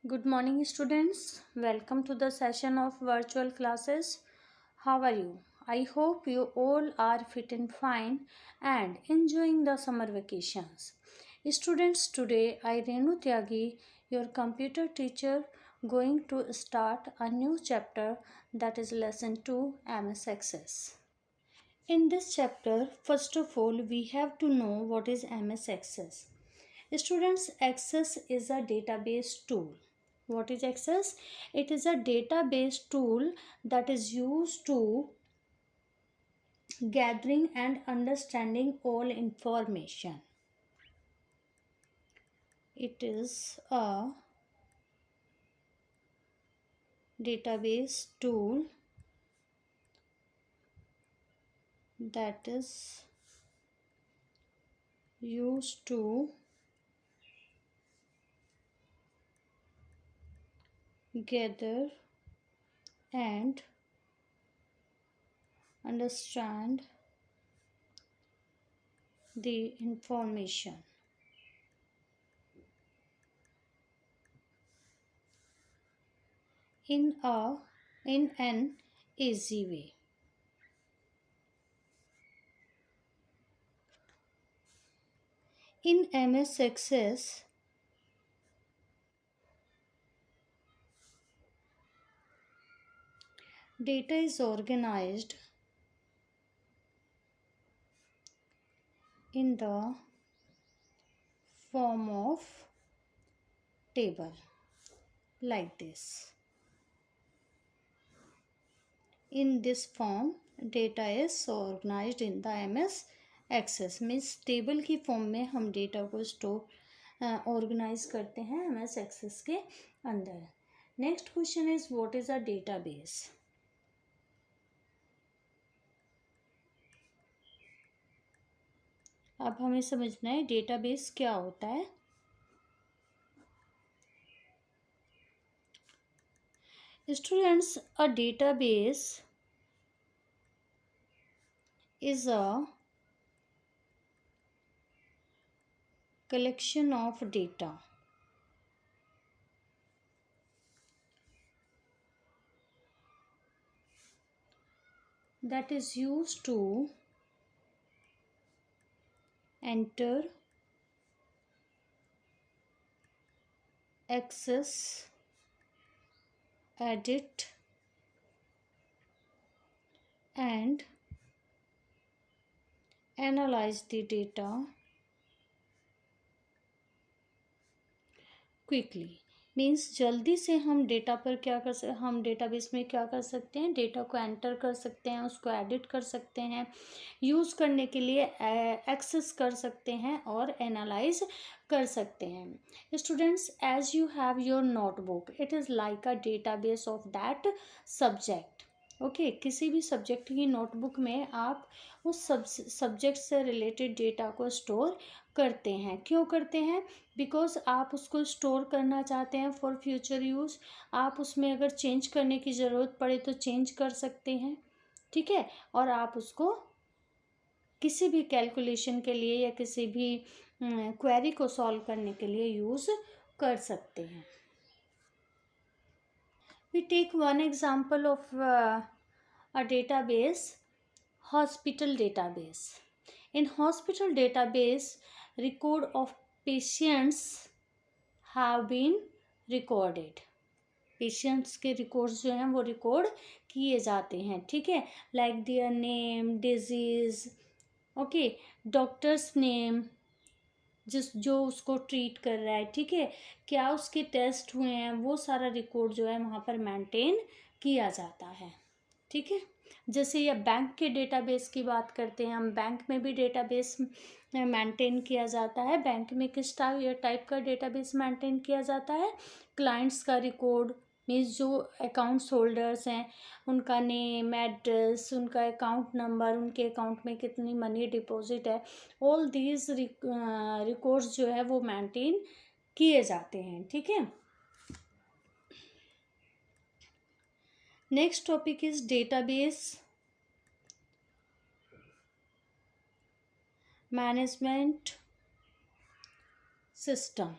Good morning, students. Welcome to the session of virtual classes. How are you? I hope you all are fit and fine and enjoying the summer vacations. Students, today I Renu Tyagi, your computer teacher, going to start a new chapter, that is lesson 2 MS Access. In this chapter, first of all, we have to know what is MS Access. Students, Access is a database tool. What is Access? It is a database tool that is used to gathering and understanding all information. It is a database tool that is used to gather and understand the information in an easy way. In MS Access, data is organized in the form of table like this. In this form, data is organized in the MS Access. Means table की form में हम data को store organise करते हैं MS Access के अंदर. Next question is what is a database. अब हमें समझना है डेटाबेस क्या होता है. Students, a database is a collection of data that is used to enter, access, edit, and analyze the data quickly. Means जल्दी से हम डेटा पर क्या कर सकते, हम डेटाबेस में क्या कर सकते हैं, डेटा को एंटर कर सकते हैं, उसको एडिट कर सकते हैं, यूज़ करने के लिए एक्सेस कर सकते हैं और एनालाइज कर सकते हैं. Students, as you have your notebook, it is like a database of that subject. Okay, किसी भी सब्जेक्ट की नोटबुक में आप उस सब्जेक्ट से रिलेटेड डेटा को स्टोर करते हैं. क्यों करते हैं? बिकॉज आप उसको स्टोर करना चाहते हैं फॉर फ्यूचर यूज़. आप उसमें अगर चेंज करने की ज़रूरत पड़े तो चेंज कर सकते हैं. ठीक है. और आप उसको किसी भी कैलकुलेशन के लिए या किसी भी क्वेरी को सॉल्व करने के लिए यूज़ कर सकते हैं. We take one example of a database, hospital database. In hospital database, record of patients have been recorded. Patients के रिकॉर्ड्स जो हैं वो रिकॉर्ड किए जाते हैं. ठीक है. Like their name, disease, okay, doctors name, जो उसको ट्रीट कर रहा है. ठीक है. क्या उसके टेस्ट हुए हैं, वो सारा रिकॉर्ड जो है वहाँ पर मेंटेन किया जाता है. ठीक है. जैसे ये बैंक के डेटाबेस की बात करते हैं हम, बैंक में भी डेटाबेस मेंटेन किया जाता है. बैंक में किस टाइप का डेटाबेस मेंटेन किया जाता है? क्लाइंट्स का रिकॉर्ड, मीन्स जो अकाउंट्स होल्डर्स हैं उनका नेम, एड्रेस, उनका अकाउंट नंबर, उनके अकाउंट में कितनी मनी डिपॉजिट है, ऑल दीज रिकॉर्ड्स जो है वो मेंटेन किए जाते हैं. ठीक है. Next topic is database management system.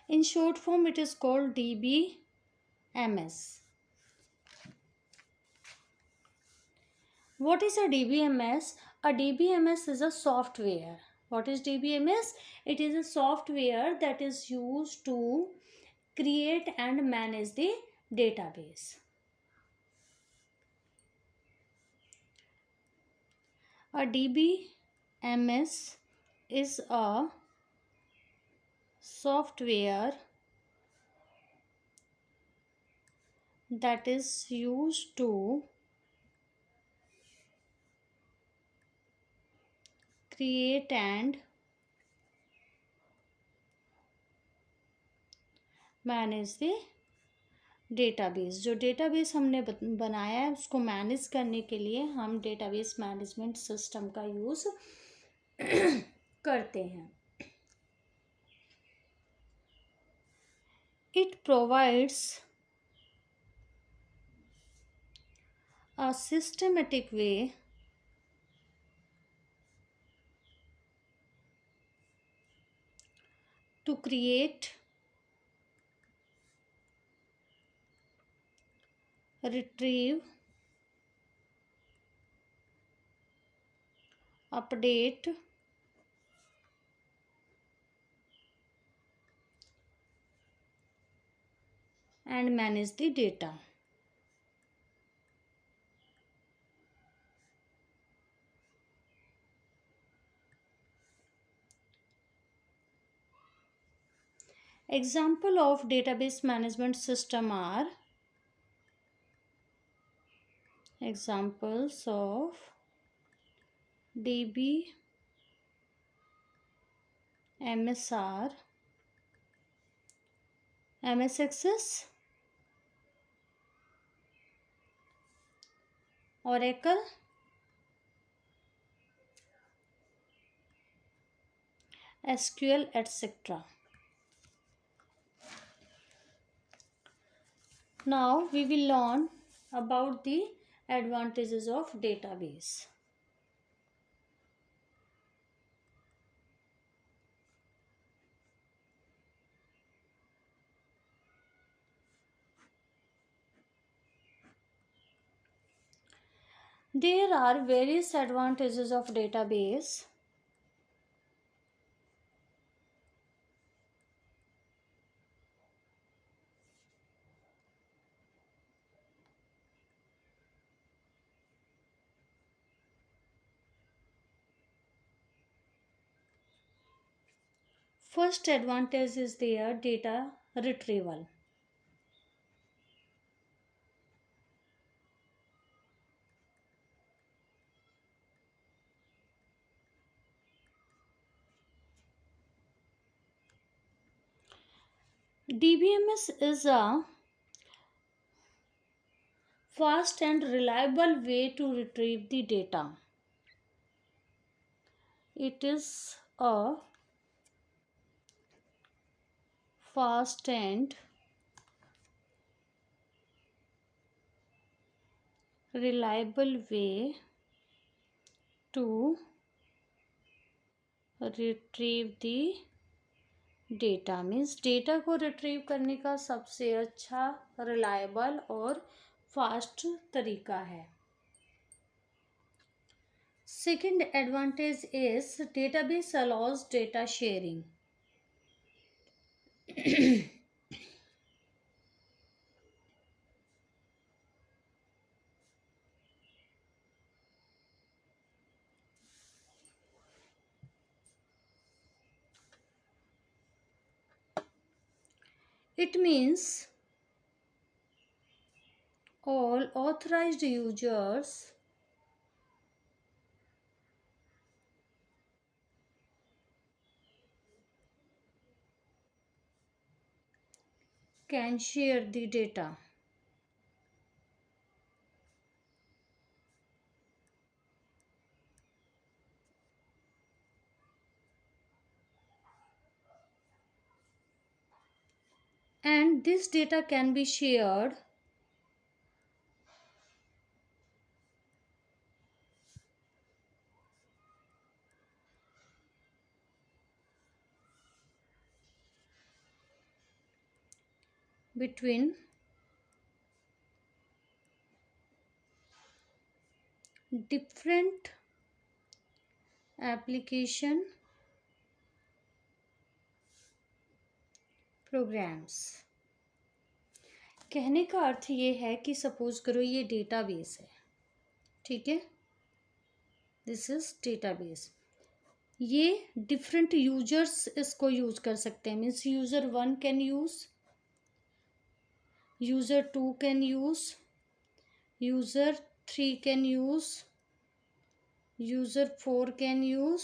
In short form, it is called DBMS. What is a DBMS? A DBMS is a software. What is DBMS? It is a software that is used to create and manage the database. A DBMS is a software that is used to create and manage the database. जो database हमने बनाया है उसको manage करने के लिए हम database management system का यूज़ करते हैं. It provides a systematic way to create, retrieve, update, and manage the data. Example of database management system are examples of DB, MSR, MS Access, Oracle, SQL, etc. Now we will learn about the advantages of database. There are various advantages of database. First advantage is their data retrieval. DBMS is a fast and reliable way to retrieve the data. It is a fast and reliable way to retrieve the data. Means data को retrieve करने का सबसे अच्छा, reliable और fast तरीका है. Second advantage is database allows data sharing. It means all authorized users can share the data. And this data can be shared between different application programs। कहने का अर्थ ये है कि सपोज करो ये डेटाबेस है, ठीक है, दिस इज डेटाबेस। ये डिफरेंट यूजर्स इसको यूज कर सकते हैं, means user 1 can use, user 2 can use, user 3 can use, user 4 can use,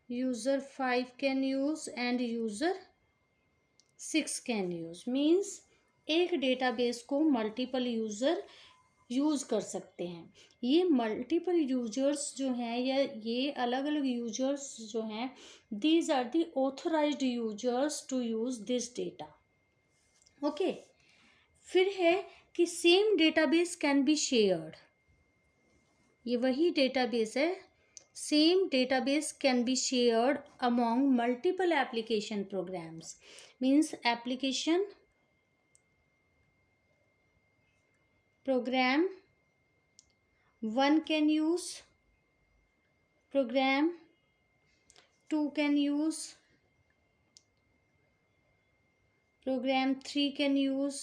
user 5 can use and user 6 can use. Means एक डेटाबेस को मल्टीपल यूजर यूज कर सकते हैं। ये मल्टीपल यूजर्स जो हैं या ये अलग अलग यूजर्स जो हैं, these are the authorised users to use this data. Okay, फिर है कि same database can be shared. ये वही डेटाबेस है, same database can be shared among multiple application programs. Means application program 1 can use, program 2 can use, program 3 can use,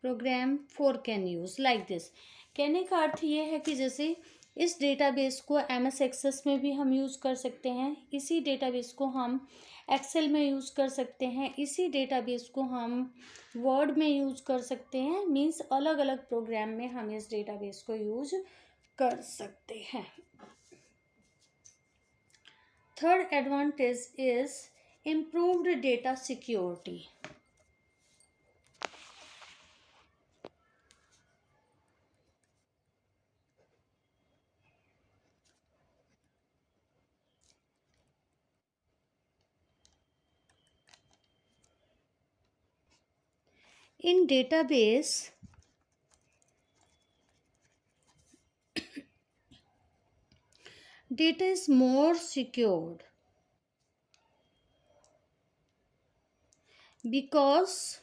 program 4 can use, like this। कहने का अर्थ ये है कि जैसे इस डेटाबेस को MS एक्सेस में भी हम यूज़ कर सकते हैं, इसी डेटाबेस को हम एक्सेल में यूज़ कर सकते हैं, इसी डेटाबेस को हम वर्ड में यूज़ कर सकते हैं। मीन्स अलग अलग प्रोग्राम में हम इस डेटाबेस को यूज कर सकते हैं। Third advantage is improved data security. In database, data is more secured because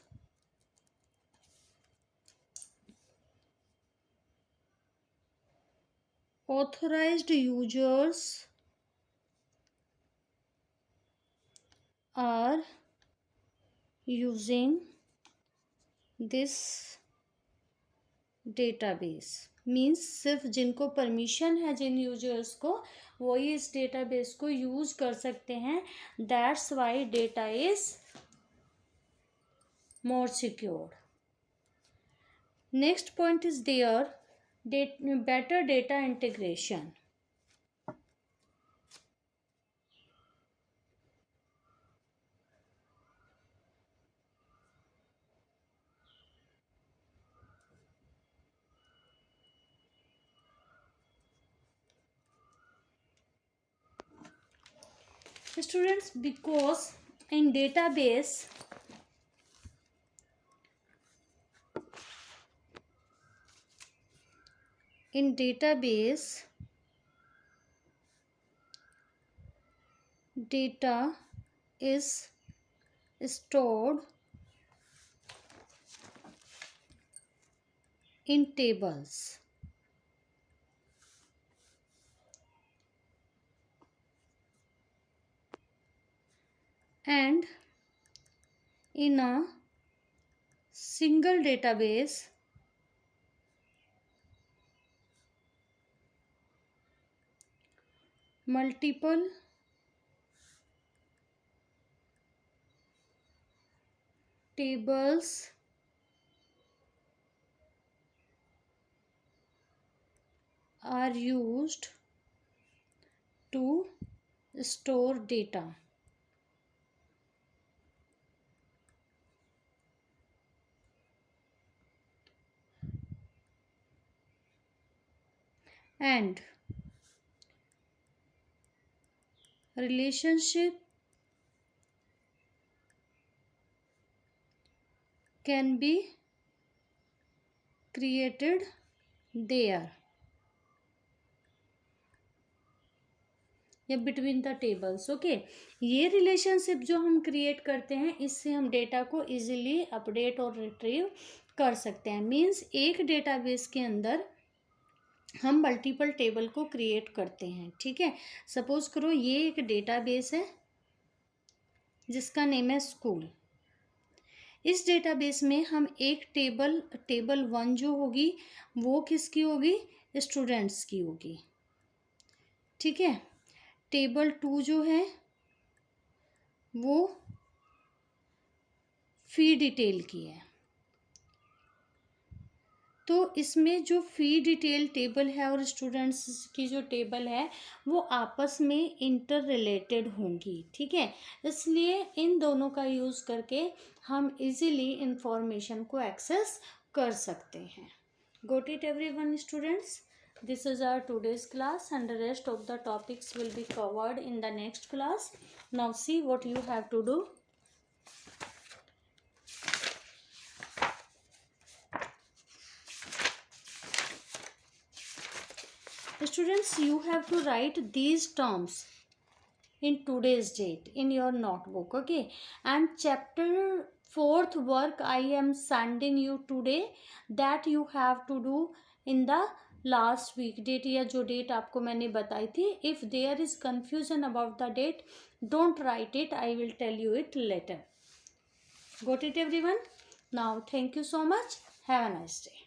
authorized users are using this database. Means सिर्फ जिनको परमिशन है, जिन यूजर्स को, वो ही इस डेटाबेस को यूज कर सकते हैं। That's why data is more secure. Next point is there better data integration. Students, because in database data is stored in tables and in a single database multiple tables are used to store data. And relationship can be created there। या between the tables. Okay, ये relationship जो हम create करते हैं, इससे हम data को easily update और रिट्रीव कर सकते हैं। मीन्स एक डेटाबेस के अंदर हम मल्टीपल टेबल को क्रिएट करते हैं। ठीक है, सपोज करो ये एक डेटाबेस है जिसका नेम है स्कूल। इस डेटाबेस में हम एक टेबल 1 जो होगी वो किसकी होगी, स्टूडेंट्स की होगी। ठीक है, टेबल 2 जो है वो फी डिटेल की है। तो इसमें जो फी डिटेल टेबल है और स्टूडेंट्स की जो टेबल है वो आपस में इंटर रिलेटेड होंगी। ठीक है, इसलिए इन दोनों का यूज़ करके हम इजीली इंफॉर्मेशन को एक्सेस कर सकते हैं। Got it everyone students? This is our today's class and the rest of the topics will be covered in the next class. Now see what you have to do. Students, you have to write these terms in today's date in your notebook. Okay, and chapter 4th work I am sending you today, that you have to do in the last week. Date या जो date आपको मैंने बताई थी, if there is confusion about the date don't write it, I will tell you it later. Got it everyone? Now thank you so much, have a nice day.